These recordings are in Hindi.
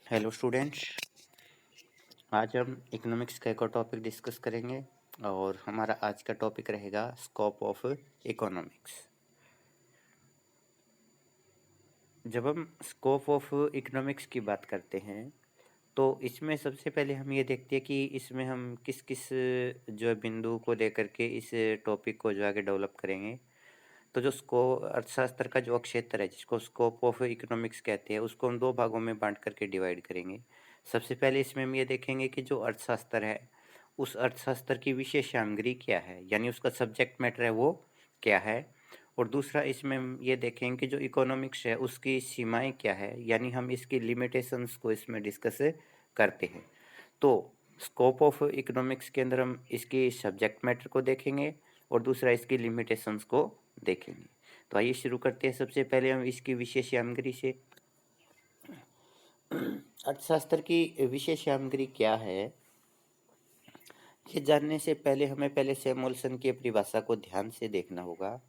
Hello students. आज हम इकोनॉमिक्स का एक और टॉपिक डिस्कस करेंगे और हमारा आज का टॉपिक रहेगा स्कोप ऑफ इकोनॉमिक्स। जब हम स्कोप ऑफ इकोनॉमिक्स की बात करते हैं तो इसमें सबसे पहले हम ये देखते हैं कि इसमें हम किस किस जो है बिंदु को लेकर के इस टॉपिक को जो आगे डेवलप करेंगे। तो जो अर्थशास्त्र का जो क्षेत्र है जिसको स्कोप ऑफ इकोनॉमिक्स कहते हैं उसको हम दो भागों में बांट करके डिवाइड करेंगे। सबसे पहले इसमें हम ये देखेंगे कि जो अर्थशास्त्र है उस अर्थशास्त्र की विशेष सामग्री क्या है, यानी उसका सब्जेक्ट मैटर है वो क्या है। और दूसरा इसमें हम ये देखेंगे कि जो इकोनॉमिक्स है उसकी सीमाएं क्या है, यानी हम इसकी लिमिटेशंस को इसमें डिस्कस करते हैं। तो स्कोप ऑफ इकोनॉमिक्स के अंदर हम इसकी सब्जेक्ट मैटर को देखेंगे और दूसरा इसकी लिमिटेशंस को देखेंगे। तो आइए शुरू करते हैं। सबसे पहले हम इसकी विशेष सामग्री से। अर्थशास्त्र की विशेष सामग्री क्या है ये जानने से पहले हमें पहले सैमुअल्सन की परिभाषा को ध्यान से देखना होगा।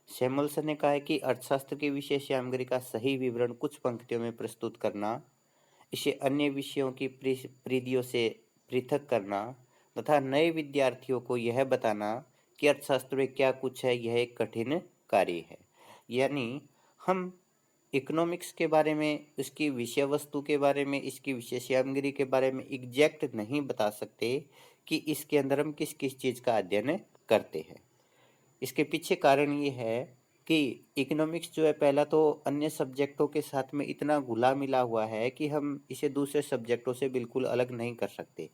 सैमुअल्सन ने कहा है कि अर्थशास्त्र की विशेष सामग्री का सही विवरण कुछ पंक्तियों में प्रस्तुत करना, इसे अन्य विषयों की परिधियों से पृथक करना तथा नए विद्यार्थियों को यह बताना कि अर्थशास्त्र में क्या कुछ है, यह एक कठिन कार्य है। यानी हम इकोनॉमिक्स के बारे में, इसकी विषय वस्तु के बारे में, इसकी विशेष सामग्री के बारे में एग्जैक्ट नहीं बता सकते कि इसके अंदर हम किस किस चीज़ का अध्ययन करते हैं। इसके पीछे कारण ये है कि इकोनॉमिक्स जो है पहला तो अन्य सब्जेक्टों के साथ में इतना घुला मिला हुआ है कि हम इसे दूसरे सब्जेक्टों से बिल्कुल अलग नहीं कर सकते।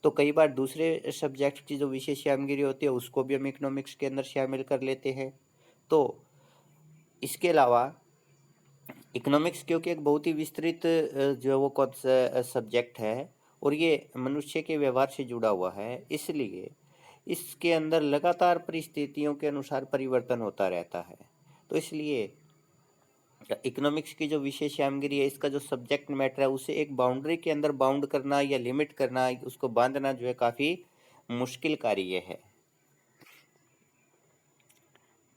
तो कई बार दूसरे सब्जेक्ट की जो विशेष सामग्री होती है उसको भी हम इकोनॉमिक्स के अंदर शामिल कर लेते हैं। तो इसके अलावा इकोनॉमिक्स क्योंकि एक बहुत ही विस्तृत जो है वो कौन सा सब्जेक्ट है और ये मनुष्य के व्यवहार से जुड़ा हुआ है, इसलिए इसके अंदर लगातार परिस्थितियों के अनुसार परिवर्तन होता रहता है। तो इसलिए इकोनॉमिक्स की जो विशेष सामग्री है, इसका जो सब्जेक्ट मैटर है उसे एक बाउंड्री के अंदर बाउंड करना या लिमिट करना, उसको बांधना जो है काफ़ी मुश्किल कार्य है।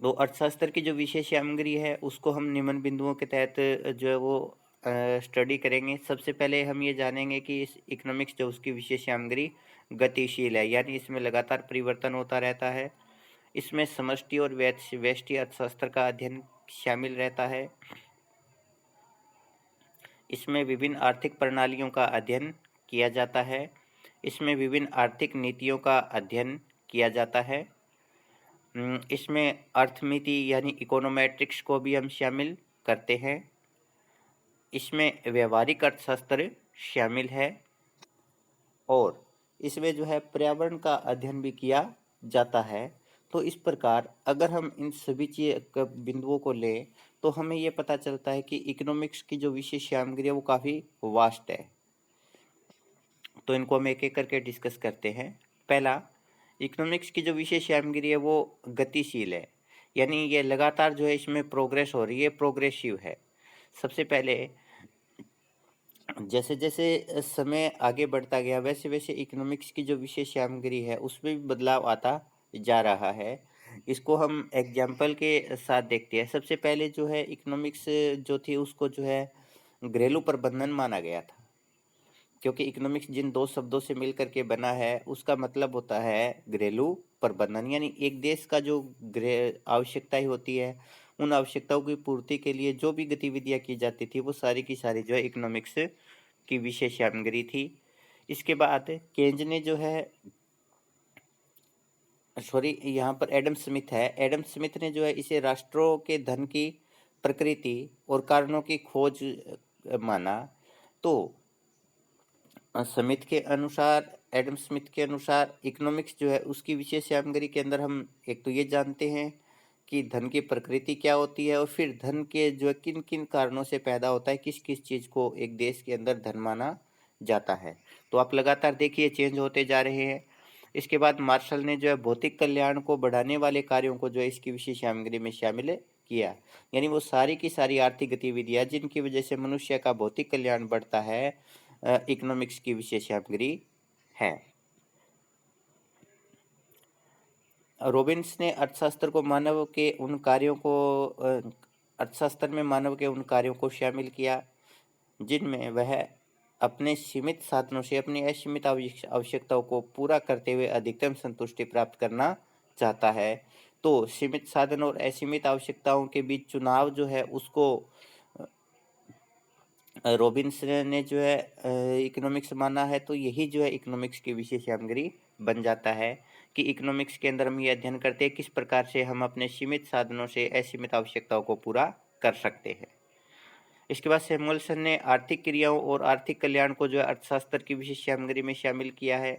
तो अर्थशास्त्र की जो विशेष सामग्री है उसको हम निम्न बिंदुओं के तहत जो है वो स्टडी करेंगे। सबसे पहले हम ये जानेंगे कि इस इकोनॉमिक्स जो उसकी विशेष सामग्री गतिशील है, यानी इसमें लगातार परिवर्तन होता रहता है। इसमें समष्टि और व्यष्टि अर्थशास्त्र का अध्ययन शामिल रहता है। इसमें विभिन्न आर्थिक प्रणालियों का अध्ययन किया जाता है। इसमें विभिन्न आर्थिक नीतियों का अध्ययन किया जाता है। इसमें अर्थमिति यानी इकोनोमेट्रिक्स को भी हम शामिल करते हैं। इसमें व्यवहारिक अर्थशास्त्र शामिल है और इसमें जो है पर्यावरण का अध्ययन भी किया जाता है। तो इस प्रकार अगर हम इन सभी बिंदुओं को लें तो हमें ये पता चलता है कि इकोनॉमिक्स की जो विशेष सामग्री है वो काफ़ी वास्ट है। तो इनको हम एक एक करके डिस्कस करते हैं। पहला, इकोनॉमिक्स की जो विशेष सामग्री है वो गतिशील है, यानी ये लगातार जो है इसमें प्रोग्रेस हो रही है, प्रोग्रेसिव है। सबसे पहले जैसे जैसे समय आगे बढ़ता गया वैसे वैसे इकोनॉमिक्स की जो विशेष सामग्री है उसमें भी बदलाव आता जा रहा है। इसको हम एग्जाम्पल के साथ देखते हैं। सबसे पहले जो है इकोनॉमिक्स जो थी उसको जो है घरेलू प्रबंधन माना गया था, क्योंकि इकोनॉमिक्स जिन दो शब्दों से मिल करके बना है उसका मतलब होता है घरेलू प्रबंधन, यानी एक देश का जो आवश्यकताएं होती है उन आवश्यकताओं की पूर्ति के लिए जो भी गतिविधियां की जाती थी वो सारी की सारी जो है इकोनॉमिक्स की विशेष सामग्री थी। इसके बाद केंज ने जो है, सॉरी यहाँ पर एडम स्मिथ है, एडम स्मिथ ने जो है इसे राष्ट्रों के धन की प्रकृति और कारणों की खोज माना। तो स्मिथ के अनुसार, एडम स्मिथ के अनुसार इकोनॉमिक्स जो है उसकी विशेष सामग्री के अंदर हम एक तो ये जानते हैं कि धन की प्रकृति क्या होती है और फिर धन के जो है किन किन कारणों से पैदा होता है, किस किस चीज़ को एक देश के अंदर धन माना जाता है। तो आप लगातार देखिए चेंज होते जा रहे हैं। इसके बाद मार्शल ने जो है भौतिक कल्याण को बढ़ाने वाले कार्यों को जो है इसकी विशेष सामग्री में शामिल किया, यानी वो सारी की सारी आर्थिक गतिविधियां जिनकी वजह से मनुष्य का भौतिक कल्याण बढ़ता है इकोनॉमिक्स की विशेष सामग्री है। रॉबिन्स ने अर्थशास्त्र को मानव के उन कार्यों को अर्थशास्त्र में मानव के उन कार्यों को शामिल किया जिनमें वह अपने सीमित साधनों से अपनी असीमित आवश्यकताओं को पूरा करते हुए अधिकतम संतुष्टि प्राप्त करना चाहता है। तो सीमित साधन और असीमित आवश्यकताओं के बीच चुनाव जो है उसको रॉबिन्सन ने जो है इकोनॉमिक्स माना है। तो यही जो है इकोनॉमिक्स की विशेष सामग्री बन जाता है कि इकोनॉमिक्स के अंदर हम ये अध्ययन करते हैं किस प्रकार से हम अपने सीमित साधनों से असीमित आवश्यकताओं को पूरा कर सकते हैं। इसके बाद सैमुअल्सन ने आर्थिक क्रियाओं और आर्थिक कल्याण को जो है अर्थशास्त्र की विशेष सामग्री में शामिल किया है।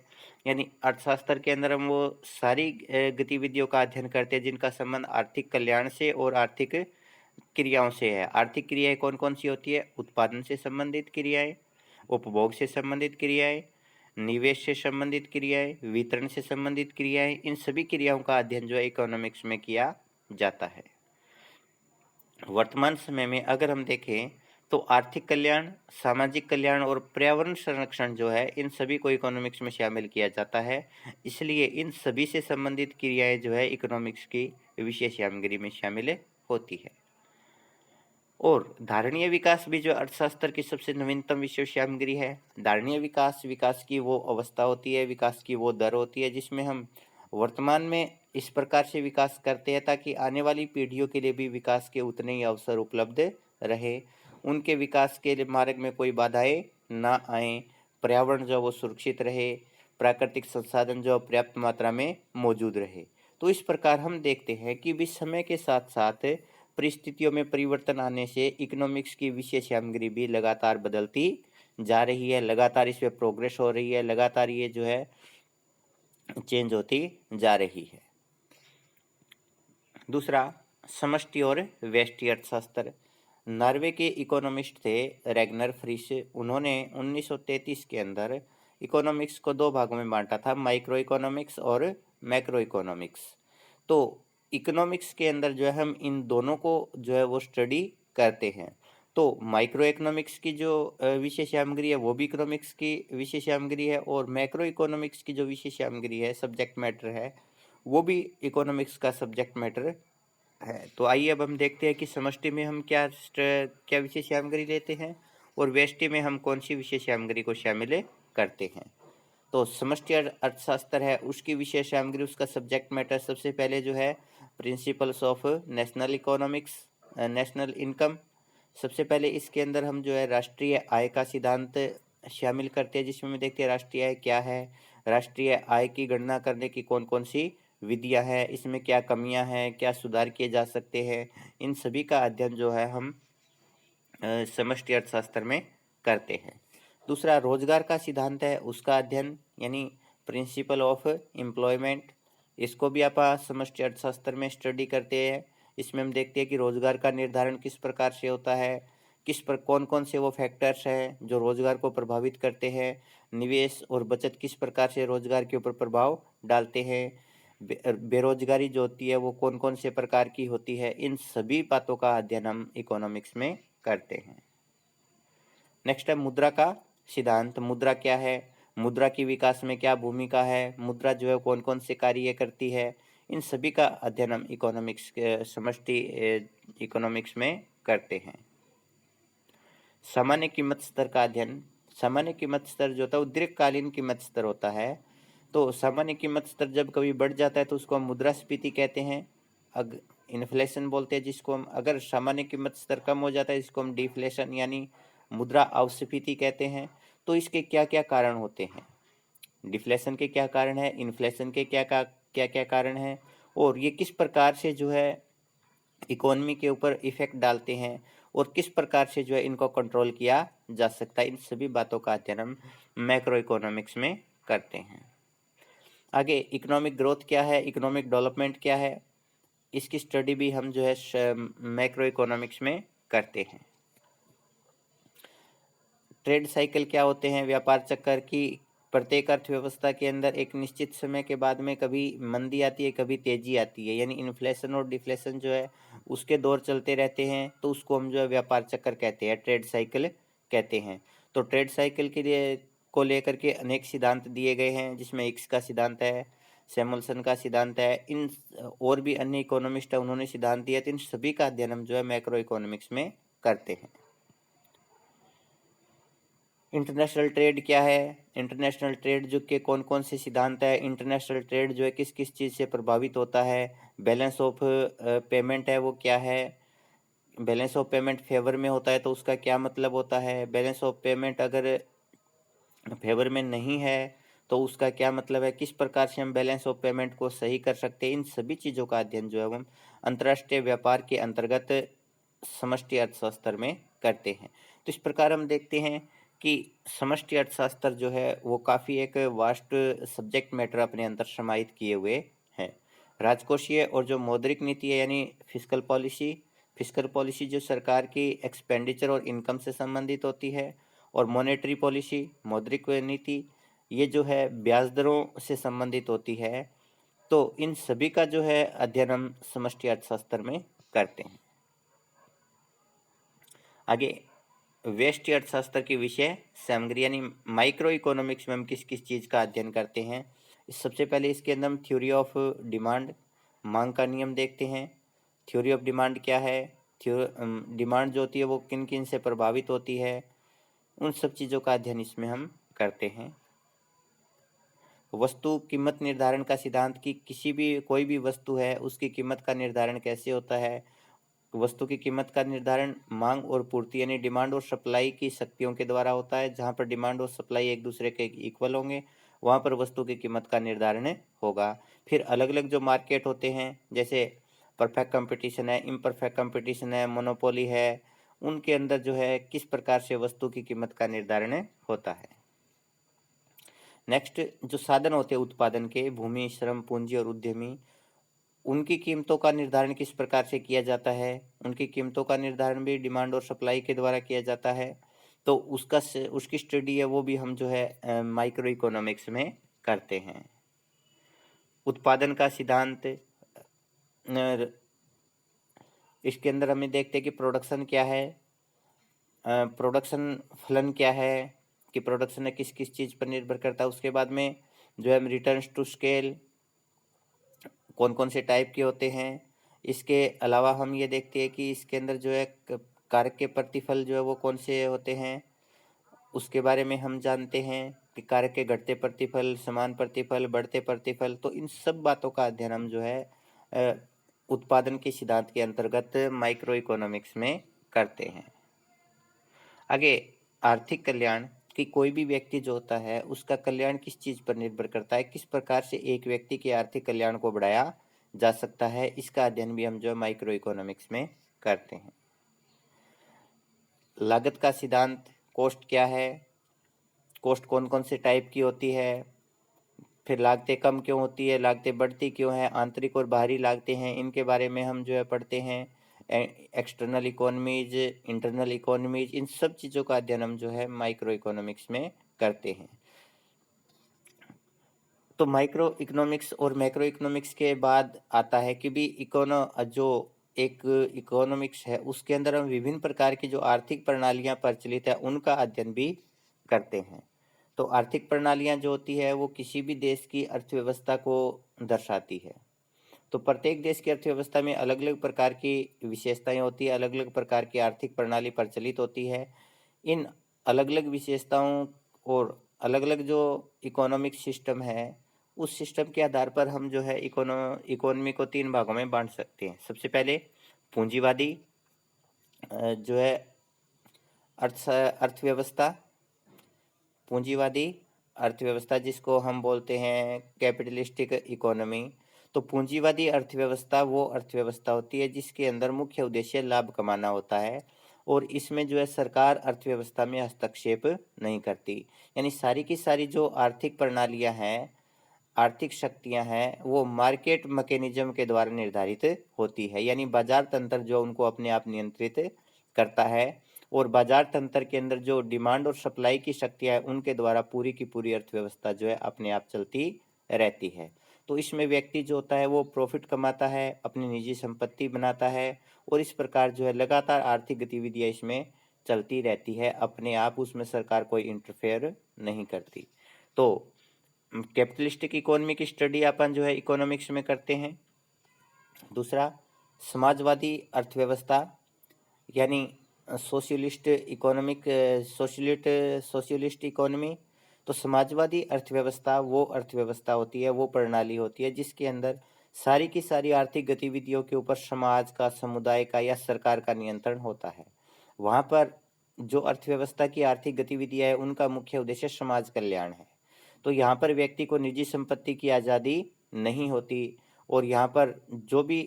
यानी अर्थशास्त्र के अंदर हम वो सारी गतिविधियों का अध्ययन करते हैं जिनका संबंध आर्थिक कल्याण से और आर्थिक क्रियाओं से है। आर्थिक क्रियाएं कौन कौन सी होती है? उत्पादन से संबंधित क्रियाएं, उपभोग से संबंधित क्रियाएं, निवेश से संबंधित क्रियाएं, वितरण से संबंधित क्रियाएं। इन सभी क्रियाओं का अध्ययन जो है इकोनॉमिक्स में किया जाता है। वर्तमान समय में अगर हम देखें तो आर्थिक कल्याण, सामाजिक कल्याण और पर्यावरण संरक्षण जो है इन सभी को इकोनॉमिक्स में शामिल किया जाता है। इसलिए इन सभी से संबंधित क्रियाएं जो है इकोनॉमिक्स की विशेष सामग्री में शामिल होती है। और धारणीय विकास भी जो अर्थशास्त्र की सबसे नवीनतम विषय सामग्री है। धारणीय विकास विकास की वो अवस्था होती है, विकास की वो दर होती है जिसमें हम वर्तमान में इस प्रकार से विकास करते हैं ताकि आने वाली पीढ़ियों के लिए भी विकास के उतने ही अवसर उपलब्ध रहे, उनके विकास के लिए मार्ग में कोई बाधाएं ना आए, पर्यावरण जो वो सुरक्षित रहे, प्राकृतिक संसाधन जो पर्याप्त मात्रा में मौजूद रहे। तो इस प्रकार हम देखते हैं कि भी समय के साथ साथ परिस्थितियों में परिवर्तन आने से इकोनॉमिक्स की विशेष सामग्री भी लगातार बदलती जा रही है, लगातार इसमें प्रोग्रेस हो रही है, लगातार ये जो है चेंज होती जा रही है। दूसरा, समष्टि और व्यष्टि अर्थशास्त्र। नॉर्वे के इकोनॉमिस्ट थे रैग्नर फ्रिश। उन्होंने 1933 के अंदर इकोनॉमिक्स को दो भागों में बांटा था, माइक्रो इकोनॉमिक्स और मैक्रो इकोनॉमिक्स। तो इकोनॉमिक्स के अंदर जो है हम इन दोनों को जो है वो स्टडी करते हैं। तो माइक्रो इकोनॉमिक्स की जो विशेष सामग्री है वो भी इकोनॉमिक्स की विशेष सामग्री है, और मैक्रो इकोनॉमिक्स की जो विशेष सामग्री है, सब्जेक्ट मैटर है, वो भी इकोनॉमिक्स का सब्जेक्ट मैटर है। तो आइए अब हम देखते हैं कि समष्टि में हम क्या विशेष सामग्री लेते हैं और व्यष्टि में हम कौन सी विशेष सामग्री को शामिल करते हैं। तो समष्टि अर्थशास्त्र है, उसकी विशेष सामग्री, उसका सब्जेक्ट मैटर सबसे पहले जो है principles of national economics, national income. सबसे पहले इसके अंदर हम जो है राष्ट्रीय आय का सिद्धांत शामिल करते हैं, जिसमें हम देखते हैं राष्ट्रीय आय क्या है, राष्ट्रीय आय की गणना करने की कौन कौन सी विधियां हैं, इसमें क्या कमियां हैं, क्या सुधार किए जा सकते हैं। इन सभी का अध्ययन जो है हम समष्टि अर्थशास्त्र में करते हैं। दूसरा, रोजगार का सिद्धांत है, उसका अध्ययन यानी प्रिंसिपल ऑफ एम्प्लॉयमेंट। इसको भी आप समष्टि अर्थशास्त्र में स्टडी करते हैं। इसमें हम देखते हैं कि रोजगार का निर्धारण किस प्रकार से होता है, किस पर कौन कौन से वो फैक्टर्स हैं जो रोजगार को प्रभावित करते हैं, निवेश और बचत किस प्रकार से रोजगार के ऊपर प्रभाव डालते हैं, बेरोजगारी जो होती है वो कौन कौन से प्रकार की होती है। इन सभी बातों का अध्ययन हम इकोनॉमिक्स में करते हैं। नेक्स्ट है मुद्रा का सिद्धांत। मुद्रा क्या है, मुद्रा की विकास में क्या भूमिका है, मुद्रा जो है कौन कौन से कार्य करती है, इन सभी का अध्ययन हम इकोनॉमिक्स के समष्टि इकोनॉमिक्स में करते हैं। सामान्य कीमत स्तर का अध्ययन। सामान्य कीमत स्तर जो होता है वो दीर्घकालीन कीमत स्तर होता है। तो सामान्य कीमत स्तर जब कभी बढ़ जाता है तो उसको हम मुद्रास्फीति कहते हैं, इन्फ्लेशन बोलते हैं जिसको हम। अगर सामान्य कीमत स्तर कम हो जाता है इसको हम डिफ्लेशन यानी मुद्रा अपस्फीति कहते हैं। तो इसके क्या क्या कारण होते हैं, डिफ्लेशन के क्या कारण है, इन्फ्लेशन के क्या क्या कारण है, और ये किस प्रकार से जो है इकोनॉमी के ऊपर इफेक्ट डालते हैं, और किस प्रकार से जो है इनको कंट्रोल किया जा सकता है। इन सभी बातों का अध्ययन हम मैक्रो इकोनॉमिक्स में करते हैं। आगे, इकोनॉमिक ग्रोथ क्या है, इकोनॉमिक डेवलपमेंट क्या है, इसकी स्टडी भी हम जो है मैक्रो इकोनॉमिक्स में करते हैं। ट्रेड साइकिल क्या होते हैं, व्यापार चक्कर की प्रत्येक अर्थव्यवस्था के अंदर एक निश्चित समय के बाद में कभी मंदी आती है, कभी तेजी आती है, यानी इन्फ्लेशन और डिफ्लेशन जो है उसके दौर चलते रहते हैं। तो उसको हम जो है व्यापार चक्कर कहते हैं, ट्रेड साइकिल कहते हैं। तो ट्रेड साइकिल के लिए को लेकर के अनेक सिद्धांत दिए गए हैं, जिसमें हिक्स का सिद्धांत है, सैमुअल्सन का सिद्धांत है, इन और भी अन्य इकोनॉमिस्ट है उन्होंने सिद्धांत दिए। तो इन सभी का अध्ययन हम जो है मैक्रो इकोनॉमिक्स में करते हैं। इंटरनेशनल ट्रेड क्या है, इंटरनेशनल ट्रेड जो के कौन कौन से सिद्धांत है, इंटरनेशनल ट्रेड जो है किस किस चीज़ से प्रभावित होता है, बैलेंस ऑफ पेमेंट है वो क्या है, बैलेंस ऑफ पेमेंट फेवर में होता है तो उसका क्या मतलब होता है, बैलेंस ऑफ पेमेंट अगर फेवर में नहीं है तो उसका क्या मतलब है, किस प्रकार से हम बैलेंस ऑफ पेमेंट को सही कर सकते हैं। इन सभी चीज़ों का अध्ययन जो है हम अंतर्राष्ट्रीय व्यापार के अंतर्गत समष्टि अर्थशास्त्र में करते हैं। तो इस प्रकार हम देखते हैं कि समष्टि अर्थशास्त्र जो है वो काफ़ी एक वास्ट सब्जेक्ट मैटर अपने अंदर समाहित किए हुए हैं। राजकोषीय और जो मौद्रिक नीति है यानी फिस्कल पॉलिसी जो सरकार की एक्सपेंडिचर और इनकम से संबंधित होती है, और मॉनेटरी पॉलिसी मौद्रिक नीति ये जो है ब्याज दरों से संबंधित होती है। तो इन सभी का जो है अध्ययन हम समष्टि अर्थशास्त्र में करते हैं। आगे व्यष्टि अर्थशास्त्र के विषय सामग्री यानी माइक्रो इकोनॉमिक्स में हम किस किस चीज़ का अध्ययन करते हैं। सबसे पहले इसके अंदर हम थ्योरी ऑफ डिमांड मांग का नियम देखते हैं। थ्योरी ऑफ डिमांड क्या है, डिमांड जो होती है वो किन किन से प्रभावित होती है, उन सब चीज़ों का अध्ययन इसमें हम करते हैं। वस्तु कीमत निर्धारण का सिद्धांत की किसी भी कोई भी वस्तु है उसकी कीमत का निर्धारण कैसे होता है। वस्तु की कीमत का निर्धारण मांग और पूर्ति यानी डिमांड और सप्लाई की शक्तियों के द्वारा होता है। जहाँ पर डिमांड और सप्लाई एक दूसरे के इक्वल होंगे वहाँ पर वस्तु की कीमत का निर्धारण होगा। फिर अलग अलग जो मार्केट होते हैं जैसे परफेक्ट कंपटीशन है, इम्परफेक्ट कंपटीशन है, मोनोपोली है, उनके अंदर जो है किस प्रकार से वस्तु की कीमत का निर्धारण होता है। नेक्स्ट जो साधन होते हैं उत्पादन के, भूमि, श्रम, पूंजी और उद्यमी, उनकी कीमतों का निर्धारण किस प्रकार से किया जाता है। उनकी कीमतों का निर्धारण भी डिमांड और सप्लाई के द्वारा किया जाता है। तो उसकी स्टडी है वो भी हम जो है माइक्रो इकोनॉमिक्स में करते हैं। उत्पादन का सिद्धांत, इसके अंदर हमें देखते हैं कि प्रोडक्शन क्या है, प्रोडक्शन फलन क्या है, कि प्रोडक्शन है किस किस चीज़ पर निर्भर करता है। उसके बाद में जो है रिटर्न्स टू स्केल कौन कौन से टाइप के होते हैं। इसके अलावा हम ये देखते हैं कि इसके अंदर जो है कारक के प्रतिफल जो है वो कौन से होते हैं, उसके बारे में हम जानते हैं कि कारक के घटते प्रतिफल, समान प्रतिफल, बढ़ते प्रतिफल। तो इन सब बातों का अध्ययन हम जो है उत्पादन के सिद्धांत के अंतर्गत माइक्रो इकोनॉमिक्स में करते हैं। आगे आर्थिक कल्याण, कि कोई भी व्यक्ति जो होता है उसका कल्याण किस चीज़ पर निर्भर करता है, किस प्रकार से एक व्यक्ति के आर्थिक कल्याण को बढ़ाया जा सकता है, इसका अध्ययन भी हम जो है माइक्रो इकोनॉमिक्स में करते हैं। लागत का सिद्धांत, कॉस्ट क्या है, कॉस्ट कौन कौन से टाइप की होती है, फिर लागतें कम क्यों होती है, लागतें बढ़ती क्यों है, आंतरिक और बाहरी लागतें हैं, इनके बारे में हम जो है पढ़ते हैं। एक्सटर्नल इकोनॉमीज, इंटरनल इकोनॉमीज, इन सब चीज़ों का अध्ययन हम जो है माइक्रो इकोनॉमिक्स में करते हैं। तो माइक्रो इकोनॉमिक्स और मैक्रो इकोनॉमिक्स के बाद आता है कि भी जो एक इकोनॉमिक्स है उसके अंदर हम विभिन्न प्रकार की जो आर्थिक प्रणालियां प्रचलित है उनका अध्ययन भी करते हैं। तो आर्थिक प्रणालियां जो होती है वो किसी भी देश की अर्थव्यवस्था को दर्शाती है। तो प्रत्येक देश की अर्थव्यवस्था में अलग अलग प्रकार की विशेषताएं होती है, अलग अलग प्रकार की आर्थिक प्रणाली प्रचलित होती है। इन अलग अलग विशेषताओं और अलग अलग जो इकोनॉमिक सिस्टम है उस सिस्टम के आधार पर हम जो है इकोनॉमी को तीन भागों में बांट सकते हैं। सबसे पहले पूंजीवादी जो है अर्थव्यवस्था, पूंजीवादी अर्थव्यवस्था जिसको हम बोलते हैं कैपिटलिस्टिक इकोनॉमी। तो पूंजीवादी अर्थव्यवस्था वो अर्थव्यवस्था होती है जिसके अंदर मुख्य उद्देश्य लाभ कमाना होता है और इसमें जो है सरकार अर्थव्यवस्था में हस्तक्षेप नहीं करती। यानी सारी की सारी जो आर्थिक प्रणालियां हैं, आर्थिक शक्तियां हैं, वो मार्केट मैकेनिज्म के द्वारा निर्धारित होती है। यानी बाजार तंत्र जो उनको अपने आप नियंत्रित करता है और बाजार तंत्र के अंदर जो डिमांड और सप्लाई की शक्तियां हैं उनके द्वारा पूरी की पूरी अर्थव्यवस्था जो है अपने आप चलती रहती है। तो इसमें व्यक्ति जो होता है वो प्रॉफिट कमाता है, अपनी निजी संपत्ति बनाता है और इस प्रकार जो है लगातार आर्थिक गतिविधियां इसमें चलती रहती है, अपने आप उसमें सरकार कोई इंटरफेयर नहीं करती। तो कैपिटलिस्टिक इकोनॉमी की स्टडी अपन जो है इकोनॉमिक्स में करते हैं। दूसरा समाजवादी अर्थव्यवस्था, यानी सोशलिस्ट इकोनॉमी, तो समाजवादी अर्थव्यवस्था वो अर्थव्यवस्था होती है, वो प्रणाली होती है जिसके अंदर सारी की सारी आर्थिक गतिविधियों के ऊपर समाज का, समुदाय का या सरकार का नियंत्रण होता है। वहाँ पर जो अर्थव्यवस्था की आर्थिक गतिविधियाँ है उनका मुख्य उद्देश्य समाज कल्याण है। तो यहाँ पर व्यक्ति को निजी संपत्ति की आज़ादी नहीं होती, और यहाँ पर जो भी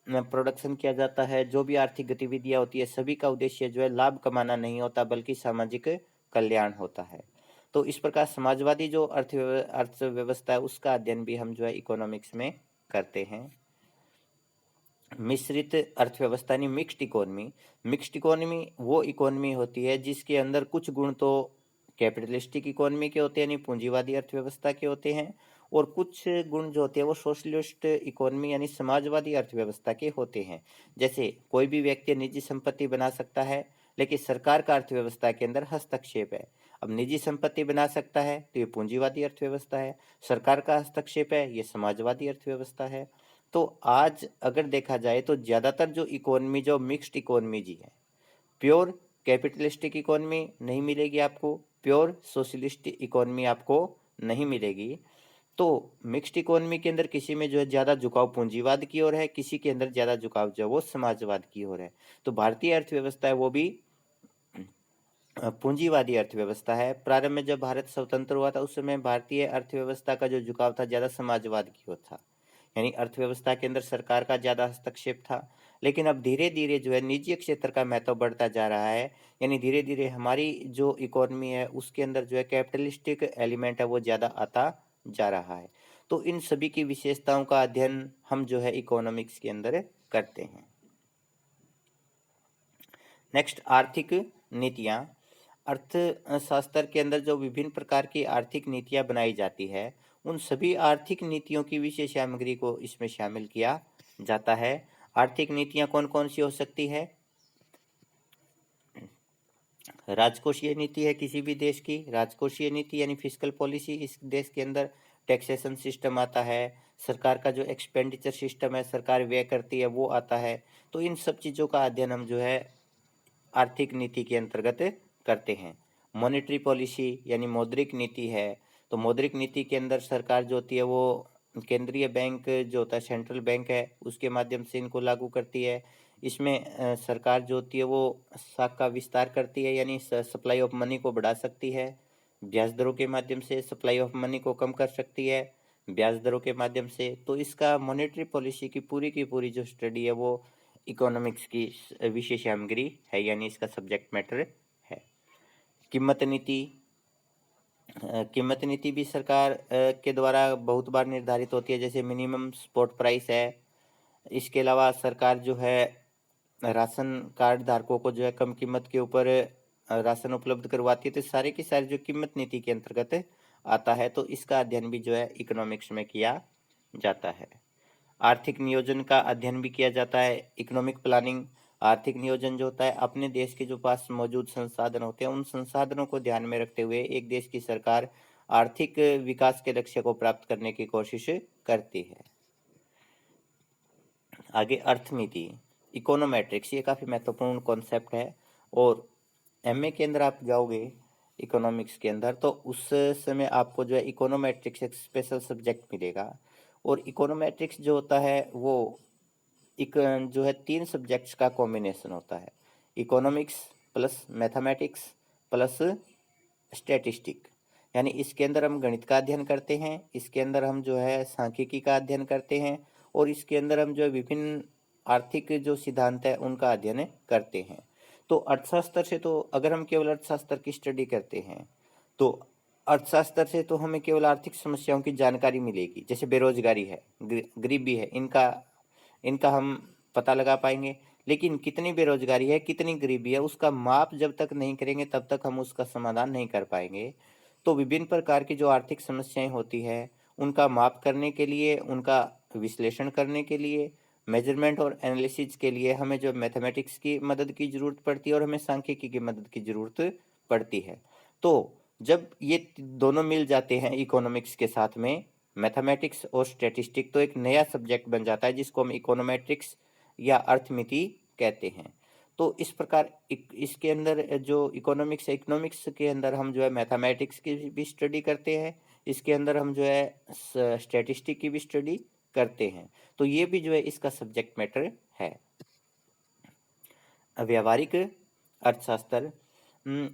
प्रोडक्शन किया जाता है, जो भी आर्थिक गतिविधियाँ होती है, सभी का उद्देश्य जो है लाभ कमाना नहीं होता बल्कि सामाजिक कल्याण होता है। तो इस प्रकार समाजवादी जो अर्थव्यवस्था है उसका अध्ययन भी हम जो है इकोनॉमिक्स में करते हैं। मिश्रित अर्थव्यवस्था यानी मिक्स्ड इकोनॉमी वो इकोनॉमी होती है जिसके अंदर कुछ गुण तो कैपिटलिस्टिक इकोनॉमी के होते हैं यानी पूंजीवादी अर्थव्यवस्था के होते हैं, और कुछ गुण जो होते हैं वो सोशलिस्ट इकोनॉमी यानी समाजवादी अर्थव्यवस्था के होते हैं। जैसे कोई भी व्यक्ति निजी संपत्ति बना सकता है, लेकिन सरकार का अर्थव्यवस्था के अंदर हस्तक्षेप है। अब निजी संपत्ति बना सकता है तो ये पूंजीवादी अर्थव्यवस्था है, सरकार का हस्तक्षेप है ये समाजवादी अर्थव्यवस्था है। तो आज अगर देखा जाए तो ज़्यादातर जो इकोनॉमी जो मिक्स्ड इकोनॉमी जी है, प्योर कैपिटलिस्टिक इकोनॉमी नहीं मिलेगी आपको, प्योर सोशलिस्ट इकोनॉमी आपको नहीं मिलेगी। तो मिक्स्ड इकोनॉमी के अंदर किसी में जो है ज़्यादा झुकाव पूंजीवाद की ओर है, किसी के अंदर ज़्यादा झुकाव जो है वो समाजवाद की ओर है। तो भारतीय अर्थव्यवस्था है वो भी पूंजीवादी अर्थव्यवस्था है। प्रारंभ में जब भारत स्वतंत्र हुआ था उस समय भारतीय अर्थव्यवस्था का जो झुकाव था ज़्यादा समाजवाद की ओर था, यानी अर्थव्यवस्था के अंदर सरकार का ज़्यादा हस्तक्षेप था। लेकिन अब धीरे धीरे जो है निजी क्षेत्र का महत्व बढ़ता जा रहा है, यानी धीरे धीरे हमारी जो इकोनॉमी है उसके अंदर जो है कैपिटलिस्टिक एलिमेंट है वो ज़्यादा आता जा रहा है। तो इन सभी की विशेषताओं का अध्ययन हम जो है इकोनॉमिक्स के अंदर करते हैं। नेक्स्ट, आर्थिक नीतियाँ। अर्थशास्त्र के अंदर जो विभिन्न प्रकार की आर्थिक नीतियाँ बनाई जाती है उन सभी आर्थिक नीतियों की विशेष सामग्री को इसमें शामिल किया जाता है। आर्थिक नीतियाँ कौन कौन सी हो सकती है? राजकोषीय नीति है किसी भी देश की, राजकोषीय नीति यानी फिस्कल पॉलिसी, इस देश के अंदर टैक्सेशन सिस्टम आता है, सरकार का जो एक्सपेंडिचर सिस्टम है, सरकार व्यय करती है वो आता है। तो इन सब चीज़ों का अध्ययन हम जो है आर्थिक नीति के अंतर्गत करते हैं। मॉनेटरी पॉलिसी यानी मौद्रिक नीति है, तो मौद्रिक नीति के अंदर सरकार जो होती है वो केंद्रीय बैंक जो होता है, सेंट्रल बैंक है, उसके माध्यम से इनको लागू करती है। इसमें सरकार जो होती है वो साख का विस्तार करती है, यानी सप्लाई ऑफ मनी को बढ़ा सकती है, ब्याज दरों के माध्यम से सप्लाई ऑफ मनी को कम कर सकती है ब्याज दरों के माध्यम से। तो इसका मॉनेटरी पॉलिसी की पूरी जो स्टडी है वो इकोनॉमिक्स की विशेष सामग्री है, यानी इसका सब्जेक्ट मैटर है। कीमत नीति, कीमत नीति भी सरकार के द्वारा बहुत बार निर्धारित होती है, जैसे मिनिमम सपोर्ट प्राइस है। इसके अलावा सरकार जो है राशन कार्ड धारकों को जो है कम कीमत के ऊपर राशन उपलब्ध करवाती है, तो सारे की सारी जो कीमत नीति के अंतर्गत आता है। तो इसका अध्ययन भी जो है इकोनॉमिक्स में किया जाता है। आर्थिक नियोजन का अध्ययन भी किया जाता है, इकोनॉमिक प्लानिंग। आर्थिक नियोजन जो होता है अपने देश के जो पास मौजूद संसाधन होते हैं उन संसाधनों को ध्यान में रखते हुए एक देश की सरकार आर्थिक विकास के लक्ष्य को प्राप्त करने की कोशिश करती है। आगे अर्थनीति, इकोनोमेट्रिक्स, ये काफ़ी महत्वपूर्ण कॉन्सेप्ट है, और एमए के अंदर आप जाओगे इकोनॉमिक्स के अंदर तो उस समय आपको जो है इकोनोमेट्रिक्स एक स्पेशल सब्जेक्ट मिलेगा। और इकोनोमेट्रिक्स जो होता है वो एक जो है 3 सब्जेक्ट्स का कॉम्बिनेशन होता है, economics plus mathematics plus statistic. यानी इसके अंदर हम गणित का अध्ययन करते हैं, इसके अंदर हम जो है सांख्यिकी का अध्ययन करते हैं, और इसके अंदर हम जो है विभिन्न आर्थिक जो सिद्धांत है उनका अध्ययन करते हैं। तो अर्थशास्त्र से तो अगर हम केवल अर्थशास्त्र की स्टडी करते हैं तो अर्थशास्त्र से तो हमें केवल आर्थिक समस्याओं की जानकारी मिलेगी, जैसे बेरोजगारी है, गरीबी है, इनका इनका हम पता लगा पाएंगे। लेकिन कितनी बेरोजगारी है, कितनी गरीबी है, उसका माप जब तक नहीं करेंगे तब तक हम उसका समाधान नहीं कर पाएंगे। तो विभिन्न प्रकार की जो आर्थिक समस्याएं होती है उनका माप करने के लिए, उनका विश्लेषण करने के लिए, मेजरमेंट और एनालिसिस के लिए हमें जो मैथमेटिक्स की मदद की ज़रूरत पड़ती है और हमें सांख्यिकी की मदद की ज़रूरत पड़ती है। तो जब ये दोनों मिल जाते हैं इकोनॉमिक्स के साथ में, मैथमेटिक्स और स्टैटिस्टिक, तो एक नया सब्जेक्ट बन जाता है जिसको हम इकोनोमेट्रिक्स या अर्थमिति कहते हैं। तो इस प्रकार इसके अंदर जो इकोनॉमिक्स है, इकोनॉमिक्स के अंदर हम जो है मैथमेटिक्स की भी स्टडी करते हैं, इसके अंदर हम जो है स्टैटिस्टिक की भी स्टडी करते हैं। तो ये भी जो है इसका सब्जेक्ट मैटर है। व्यावहारिक अर्थशास्त्र,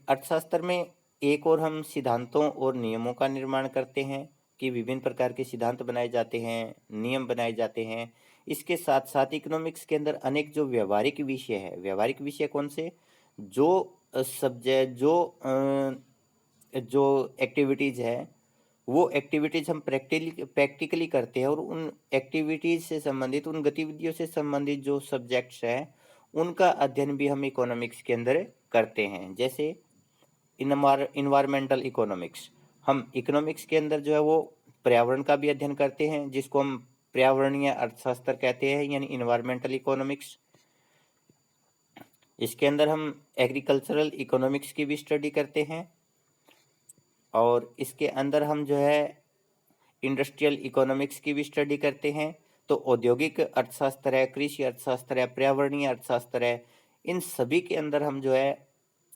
अर्थशास्त्र में एक और हम सिद्धांतों और नियमों का निर्माण करते हैं कि विभिन्न प्रकार के सिद्धांत बनाए जाते हैं, नियम बनाए जाते हैं। इसके साथ साथ इकोनॉमिक्स के अंदर अनेक जो व्यवहारिक विषय है, व्यवहारिक विषय कौन से, जो सब्जेक्ट जो एक्टिविटीज है, वो एक्टिविटीज हम प्रैक्टिकली करते हैं, और उन एक्टिविटीज से संबंधित, उन गतिविधियों से संबंधित जो सब्जेक्ट्स हैं, उनका अध्ययन भी हम इकोनॉमिक्स के अंदर करते हैं। जैसे इन्वायरमेंटल इकोनॉमिक्स, हम इकोनॉमिक्स के अंदर जो है वो पर्यावरण का भी अध्ययन करते हैं, जिसको हम पर्यावरणीय अर्थशास्त्र कहते हैं, यानी इन्वायरमेंटल इकोनॉमिक्स। इसके अंदर हम एग्रीकल्चरल इकोनॉमिक्स की भी स्टडी करते हैं, और इसके अंदर हम जो है इंडस्ट्रियल इकोनॉमिक्स की भी स्टडी करते हैं। तो औद्योगिक अर्थशास्त्र है, कृषि अर्थशास्त्र है, पर्यावरणीय अर्थशास्त्र है, इन सभी के अंदर हम जो है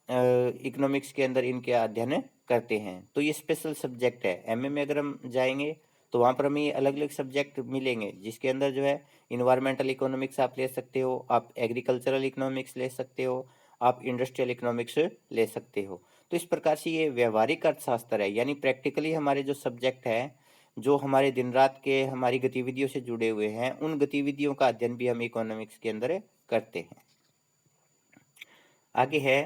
इकोनॉमिक्स के अंदर इनके अध्ययन करते हैं। तो ये स्पेशल सब्जेक्ट है। एमए में अगर हम जाएंगे तो वहाँ पर हमें ये अलग अलग सब्जेक्ट मिलेंगे, जिसके अंदर जो है इन्वायरमेंटल इकोनॉमिक्स आप ले सकते हो, आप एग्रीकल्चरल इकोनॉमिक्स ले सकते हो, आप इंडस्ट्रियल इकोनॉमिक्स ले सकते हो। तो इस प्रकार से ये व्यवहारिक अर्थशास्त्र है, यानी प्रैक्टिकली हमारे जो सब्जेक्ट है, जो हमारे दिन रात के हमारी गतिविधियों से जुड़े हुए हैं, उन गतिविधियों का अध्ययन भी हम इकोनॉमिक्स के अंदर करते हैं। आगे है,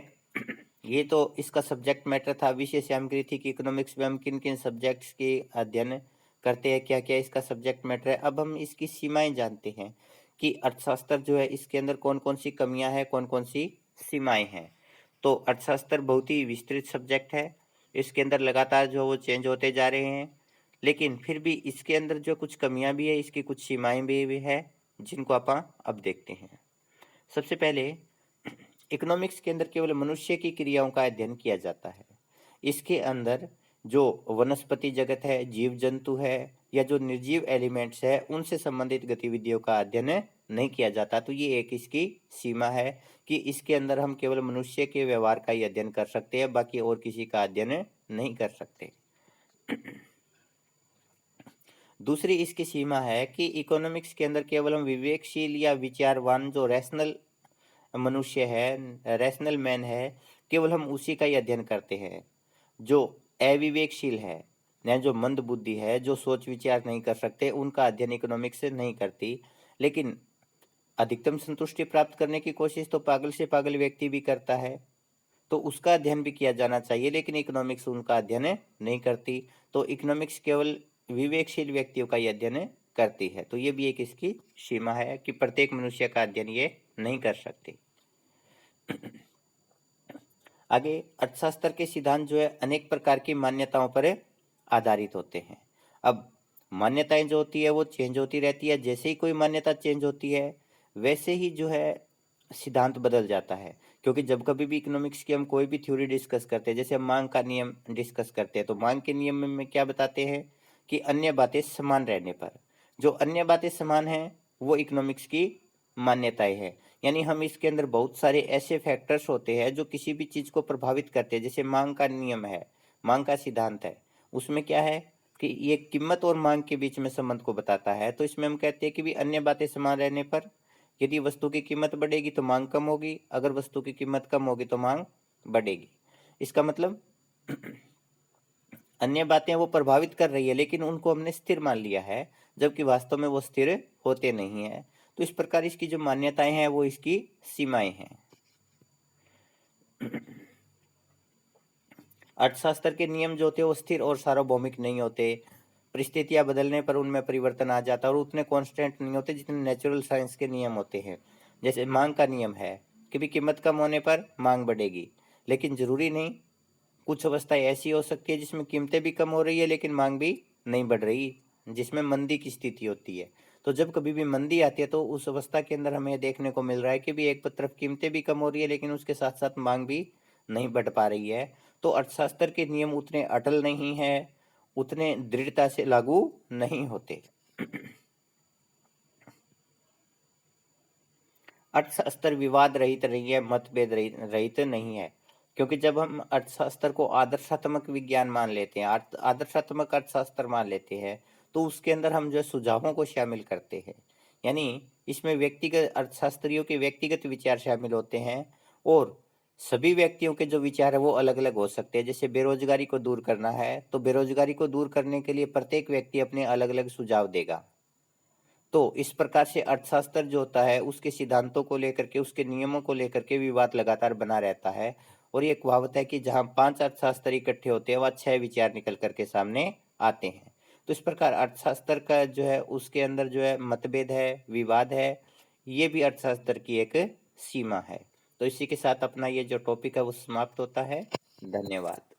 ये तो इसका सब्जेक्ट मैटर था। विषय सामग्री थी कि इकोनॉमिक्स में हम किन किन सब्जेक्ट्स के अध्ययन करते हैं, क्या क्या इसका सब्जेक्ट मैटर है। अब हम इसकी सीमाएं जानते हैं कि अर्थशास्त्र जो है इसके अंदर कौन कौन सी कमियां हैं, कौन कौन सी सीमाएं हैं। तो अर्थशास्त्र बहुत ही विस्तृत सब्जेक्ट है, इसके अंदर लगातार जो वो चेंज होते जा रहे हैं, लेकिन फिर भी इसके अंदर जो कुछ कमियां भी है, इसकी कुछ सीमाएं भी है, जिनको आप अब देखते हैं। सबसे पहले, इकोनॉमिक्स के अंदर केवल मनुष्य की क्रियाओं का अध्ययन किया जाता है। इसके अंदर जो वनस्पति जगत है, जीव जंतु है, या जो निर्जीव एलिमेंट्स है, उनसे संबंधित गतिविधियों का अध्ययन नहीं किया जाता। तो ये एक इसकी सीमा है कि इसके अंदर हम केवल मनुष्य के व्यवहार का ही अध्ययन कर सकते हैं, बाकी और किसी का अध्ययन नहीं कर सकते। दूसरी इसकी सीमा है कि इकोनॉमिक्स के अंदर केवल हम विवेकशील या विचारवान जो रैशनल मनुष्य है, रैशनल मैन है, केवल हम उसी का ही अध्ययन करते हैं। जो अविवेकशील है, या जो मंद बुद्धि है, जो सोच विचार नहीं कर सकते, उनका अध्ययन इकोनॉमिक्स से नहीं करती। लेकिन अधिकतम संतुष्टि प्राप्त करने की कोशिश तो पागल से पागल व्यक्ति भी करता है, तो उसका अध्ययन भी किया जाना चाहिए, लेकिन इकोनॉमिक्स उनका अध्ययन नहीं करती। तो इकोनॉमिक्स केवल विवेकशील व्यक्तियों का ही अध्ययन करती है। तो ये भी एक इसकी सीमा है कि प्रत्येक मनुष्य का अध्ययन ये नहीं कर सकती। आगे, अर्थशास्त्र के सिद्धांत जो है अनेक प्रकार की मान्यताओं पर आधारित होते हैं। अब मान्यताएं जो होती है वो चेंज होती रहती है, जैसे ही कोई मान्यता चेंज होती है वैसे ही जो है सिद्धांत बदल जाता है। क्योंकि जब कभी भी इकोनॉमिक्स की हम कोई भी थ्योरी डिस्कस करते हैं, जैसे हम मांग का नियम डिस्कस करते हैं, तो मांग के नियम में क्या बताते हैं कि अन्य बातें समान रहने पर, जो अन्य बातें समान हैं वो इकोनॉमिक्स की मान्यताएं हैं। यानी हम इसके अंदर बहुत सारे ऐसे फैक्टर्स होते हैं जो किसी भी चीज को प्रभावित करते हैं। जैसे मांग का नियम है, मांग का सिद्धांत है, उसमें क्या है कि ये कीमत और मांग के बीच में संबंध को बताता है। तो इसमें हम कहते हैं कि भी अन्य बातें समान रहने पर यदि वस्तु की कीमत बढ़ेगी तो मांग कम होगी, अगर वस्तु की कीमत कम होगी तो मांग बढ़ेगी। इसका मतलब अन्य बातें वो प्रभावित कर रही है, लेकिन उनको हमने स्थिर मान लिया है, जबकि वास्तव में वो स्थिर होते नहीं है। तो इस प्रकार इसकी जो मान्यताएं हैं वो इसकी सीमाएं हैं। अर्थशास्त्र के नियम जो होते हैं वो स्थिर और सार्वभौमिक नहीं होते, परिस्थितियां बदलने पर उनमें परिवर्तन आ जाता है, और उतने कांस्टेंट नहीं होते जितने नेचुरल साइंस के नियम होते हैं। जैसे मांग का नियम है कि भी कीमत कम होने पर मांग बढ़ेगी, लेकिन जरूरी नहीं, कुछ अवस्थाएं ऐसी हो सकती है जिसमें कीमतें भी कम हो रही है लेकिन मांग भी नहीं बढ़ रही, जिसमें मंदी की स्थिति होती है। तो जब कभी भी मंदी आती है तो उस अवस्था के अंदर हमें देखने को मिल रहा है कि भी एक तरफ कीमतें भी कम हो रही है लेकिन उसके साथ साथ मांग भी नहीं बढ़ पा रही है। तो अर्थशास्त्र के नियम उतने अटल नहीं है, उतने दृढ़ता से लागू नहीं होते। अर्थशास्त्र विवाद रहित नहीं है, मतभेद रहित नहीं है। क्योंकि जब हम अर्थशास्त्र को आदर्शात्मक विज्ञान मान लेते हैं, आदर्शात्मक अर्थशास्त्र मान लेते हैं, तो उसके अंदर हम जो सुझावों को शामिल करते हैं, यानी इसमें व्यक्तिगत अर्थशास्त्रियों के व्यक्तिगत विचार शामिल होते हैं, और सभी व्यक्तियों के जो विचार है वो अलग अलग हो सकते हैं। जैसे बेरोजगारी को दूर करना है, तो बेरोजगारी को दूर करने के लिए प्रत्येक व्यक्ति अपने अलग अलग सुझाव देगा। तो इस प्रकार से अर्थशास्त्र जो होता है उसके सिद्धांतों को लेकर के, उसके नियमों को लेकर के विवाद लगातार बना रहता है। और ये कहावत है कि जहां 5 अर्थशास्त्री इकट्ठे होते हैं वह 6 विचार निकल करके सामने आते हैं। तो इस प्रकार अर्थशास्त्र का जो है उसके अंदर जो है मतभेद है, विवाद है, ये भी अर्थशास्त्र की एक सीमा है। तो इसी के साथ अपना ये जो टॉपिक है वो समाप्त होता है। धन्यवाद।